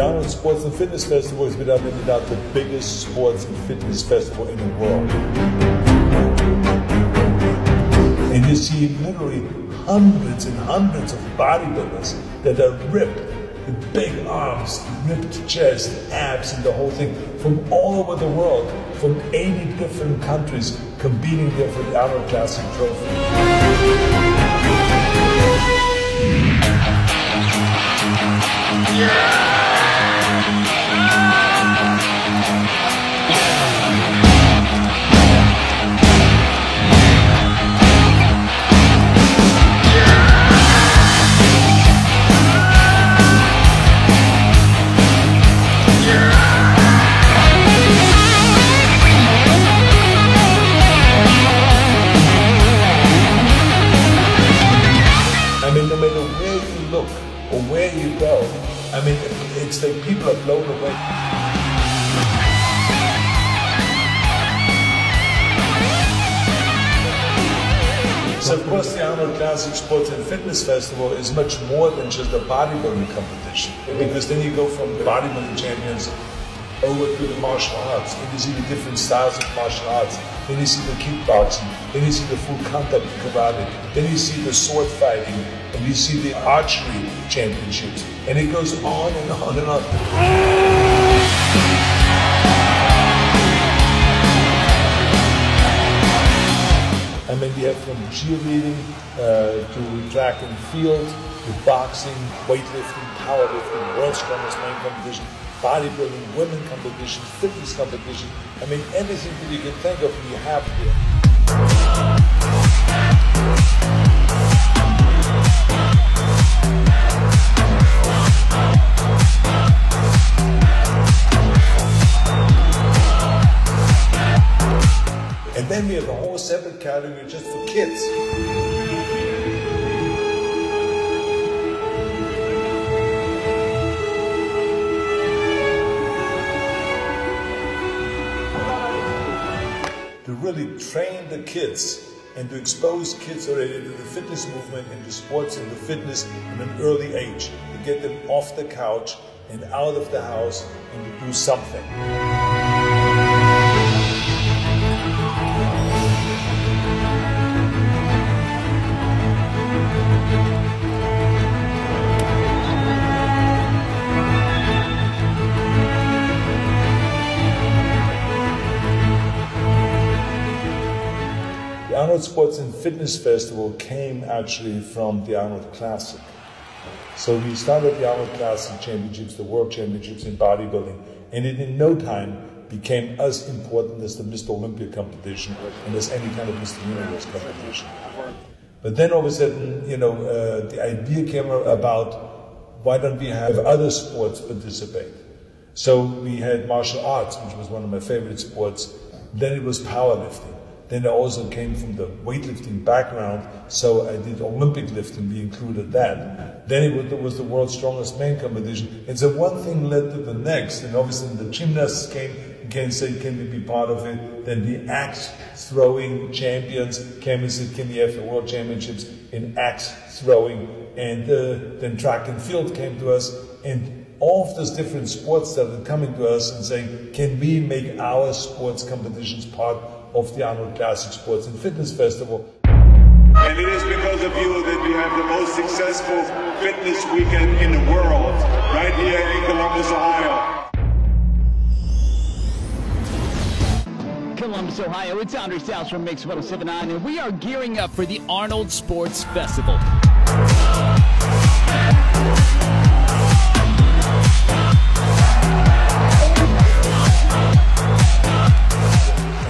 Arnold Sports and Fitness Festival is without any doubt the biggest sports and fitness festival in the world. And you see literally hundreds and hundreds of bodybuilders that are ripped, with big arms, ripped chest, abs, and the whole thing, from all over the world, from 80 different countries, competing there for the Arnold Classic Trophy. I mean, no matter where you look or where you go, I mean, it's like people are blown away. So of course the Arnold Classic Sports and Fitness Festival is much more than just a bodybuilding competition, because then you go from bodybuilding champions over to the martial arts, and you see the different styles of martial arts. Then you see the kickboxing, then you see the full contact karate, then you see the sword fighting, and you see the archery championships, and it goes on and on and on. I mean, we have from cheerleading to track and field, to boxing, weightlifting, powerlifting, world's strongest man competition, bodybuilding, women competition, fitness competition. I mean, anything that you can think of, you have here. And then we have a whole separate category just for kids. To really train the kids and to expose kids already to the fitness movement and to sports and to fitness at an early age, to get them off the couch and out of the house and to do something. The Arnold Sports and Fitness Festival came actually from the Arnold Classic. So we started the Arnold Classic Championships, the World Championships in bodybuilding, and it in no time became as important as the Mr. Olympia competition and as any kind of Mr. Universe competition. But then all of a sudden, you know, the idea came about, why don't we have other sports participate? So we had martial arts, which was one of my favorite sports. Then it was powerlifting. Then I also came from the weightlifting background, so I did Olympic lifting, we included that. Then it was the world's strongest man competition. And so one thing led to the next, and obviously the gymnasts came and said, can we be part of it? Then the axe throwing champions came and said, can we have the world championships in axe throwing? And then track and field came to us, and all of those different sports started coming to us and saying, can we make our sports competitions part of the Arnold Classic Sports and Fitness Festival? And it is because of you that we have the most successful fitness weekend in the world, right here in Columbus, Ohio. Columbus, Ohio, it's Andre Styles from Mix 107.9, and we are gearing up for the Arnold Sports Festival.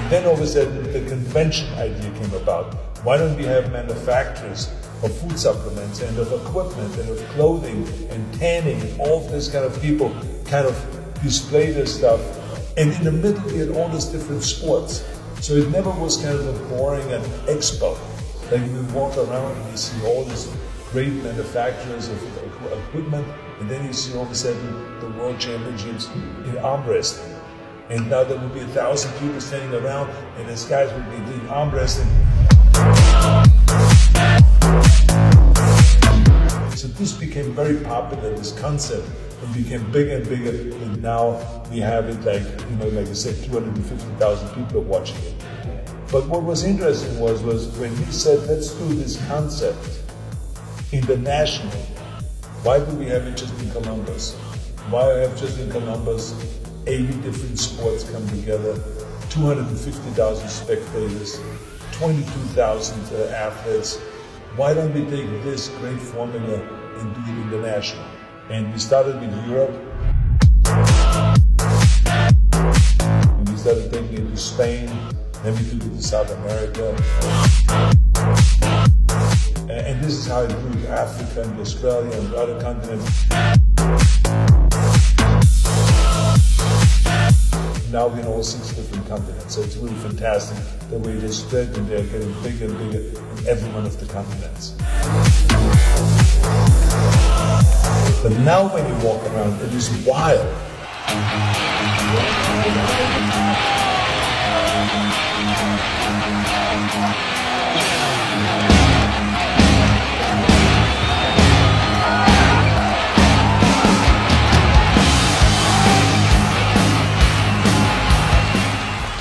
Then all of a sudden the convention idea came about. Why don't we have manufacturers of food supplements and of equipment and of clothing and tanning and all of this kind of people kind of display their stuff. And in the middle we had all these different sports. So it never was kind of a boring an expo. Like we walk around and you see all these great manufacturers of equipment, and then you see all of a sudden the world championships in arm wrestling. And now there will be 1,000 people standing around, and these guys will be doing arm wrestling. So this became very popular, this concept and became bigger and bigger, and now we have it like, like I said, 250,000 people are watching it. But what was interesting was when we said, let's do this concept internationally. Why do we have it just in Columbus? Why have just in Columbus 80 different sports come together, 250,000 spectators, 22,000 athletes? Why don't we take this great formula and do it international? And we started with Europe, and we started taking it to Spain, then we took it to South America. And this is how it grew to Africa and Australia and other continents. Now we're in all 6 different continents, so it's really fantastic the way they spread, and they're getting bigger and bigger in every one of the continents. But now when you walk around, it is wild.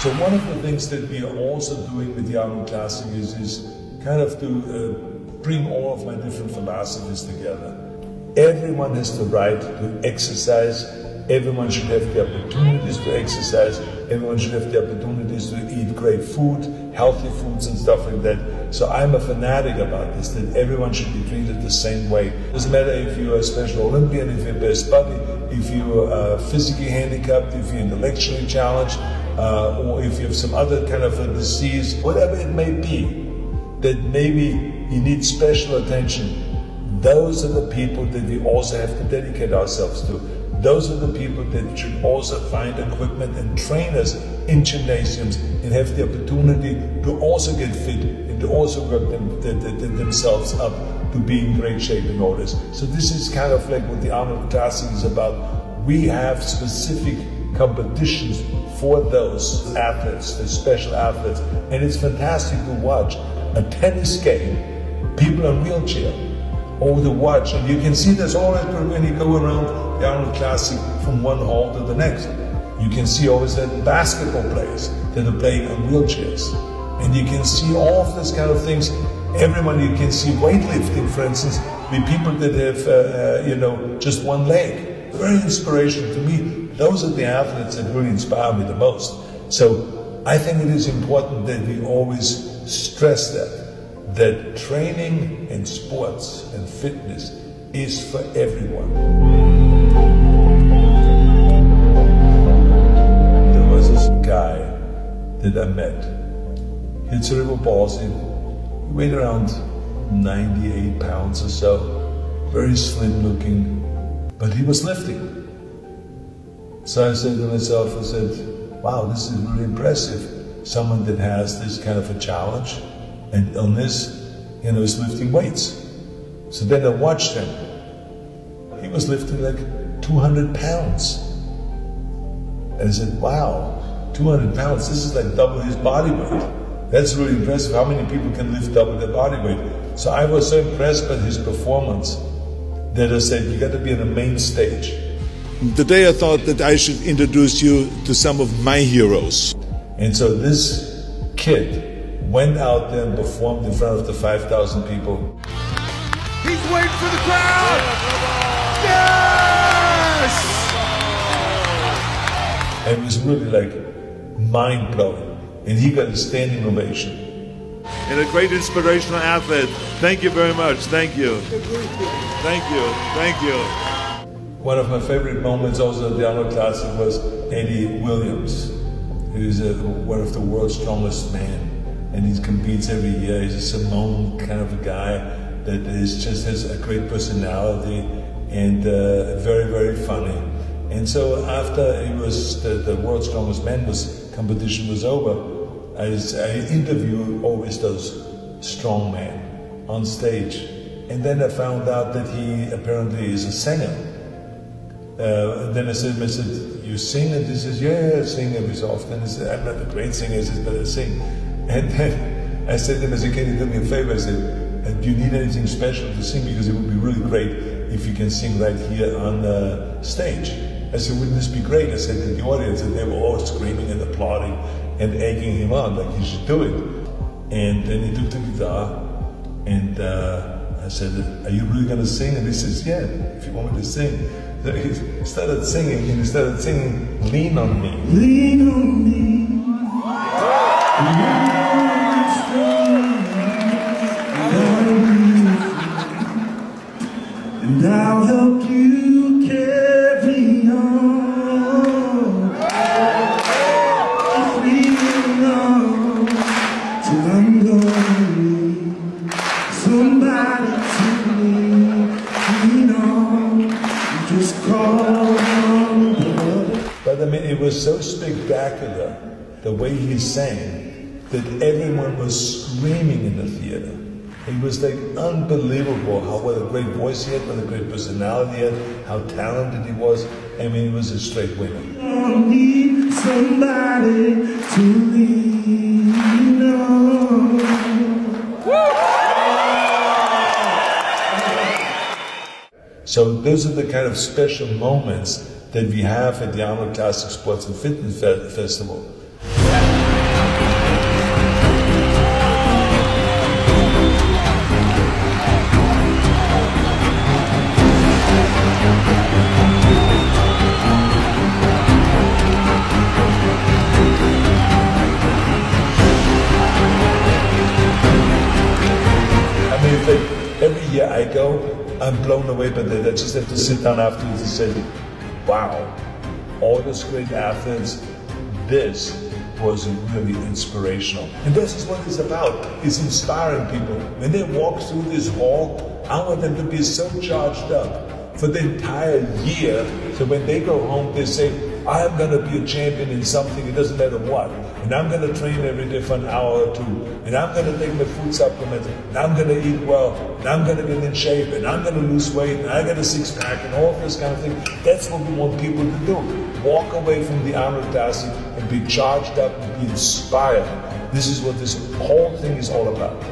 So one of the things that we are also doing with the Arnold Classic is kind of to bring all of my different philosophies together. Everyone has the right to exercise. Everyone should have the opportunities to exercise. Everyone should have the opportunities to eat great food, healthy foods and stuff like that. So I'm a fanatic about this, that everyone should be treated the same way. It doesn't matter if you're a Special Olympian, if you're best buddy, if you're physically handicapped, if you're intellectually challenged, or if you have some other kind of a disease, whatever it may be, that maybe you need special attention. Those are the people that we also have to dedicate ourselves to. Those are the people that should also find equipment and train us in gymnasiums and have the opportunity to also get fit and to also work themselves up to be in great shape and all this. So this is kind of like what the Arnold Classic is about. We have specific competitions for those athletes, the special athletes, and it's fantastic to watch a tennis game, people on wheelchair, over the watch, and you can see this all when you go around the Arnold Classic from one hall to the next. You can see always that basketball players that are playing on wheelchairs, and you can see all of this kind of things. Everyone, you can see weightlifting, for instance, with people that have just one leg. Very inspirational to me. Those are the athletes that really inspire me the most. So I think it is important that we always stress that training and sports and fitness is for everyone. There was this guy that I met. He had cerebral palsy. He weighed around 98 pounds or so, very slim looking, but he was lifting. So I said to myself, wow, this is really impressive. Someone that has this kind of a challenge and illness, is lifting weights. So then I watched him. He was lifting like 200 pounds. And I said, wow, 200 pounds, this is like double his body weight. That's really impressive. How many people can lift double their body weight? So I was so impressed by his performance that I said, you got to be on the main stage. Today I thought that I should introduce you to some of my heroes. And so this kid went out there and performed in front of the 5,000 people. He's waiting for the crowd! Yes! And it was really like mind-blowing. And he got a standing ovation. And a great inspirational athlete. Thank you very much. Thank you. Thank you. Thank you. One of my favorite moments also at the Arnold Classic was Eddie Williams, who's one of the world's strongest men. And he competes every year. He's a Simone kind of a guy that just has a great personality and very, very funny. And so after it was the world's strongest man competition was over, I interviewed always those strong men on stage. And then I found out that he apparently is a singer. Then I said, you sing? And he says, yeah, I sing every so often. He said, I'm not a great singer, he says, but I sing. And then I said to him, can you do me a favor? I said, do you need anything special to sing? Because it would be really great if you can sing right here on the stage. I said, wouldn't this be great? I said to the audience, and they were all screaming and applauding and egging him on, like he should do it. And then he took the guitar, and I said, are you really going to sing? And he says, yeah, if you want me to sing. So he started singing, and he started singing, Lean on Me. Lean on me. And I'll help you carry on. Lean on till I'm gonna need somebody to lean on. Just call on the But I mean, it was so spectacular, the way he sang, that everyone was screaming in the theater. It was like unbelievable what a great voice he had, what a great personality he had, how talented he was. I mean, he was a straight winner. I need somebody to lean on. So those are the kind of special moments that we have at the Arnold Classic Sports and Fitness Festival. Every year I go, I'm blown away by that. I just have to sit down afterwards and say, wow, all those great athletes, this was really inspirational. And this is what it's about. It's inspiring people. When they walk through this hall, I want them to be so charged up for the entire year, so when they go home, they say, I am going to be a champion in something, it doesn't matter what. And I'm going to train every day for an hour or two. And I'm going to take my food supplements. And I'm going to eat well. And I'm going to get in shape. And I'm going to lose weight. And I got a six-pack and all this kind of thing. That's what we want people to do. Walk away from the Arnold Classic and be charged up and be inspired. This is what this whole thing is all about.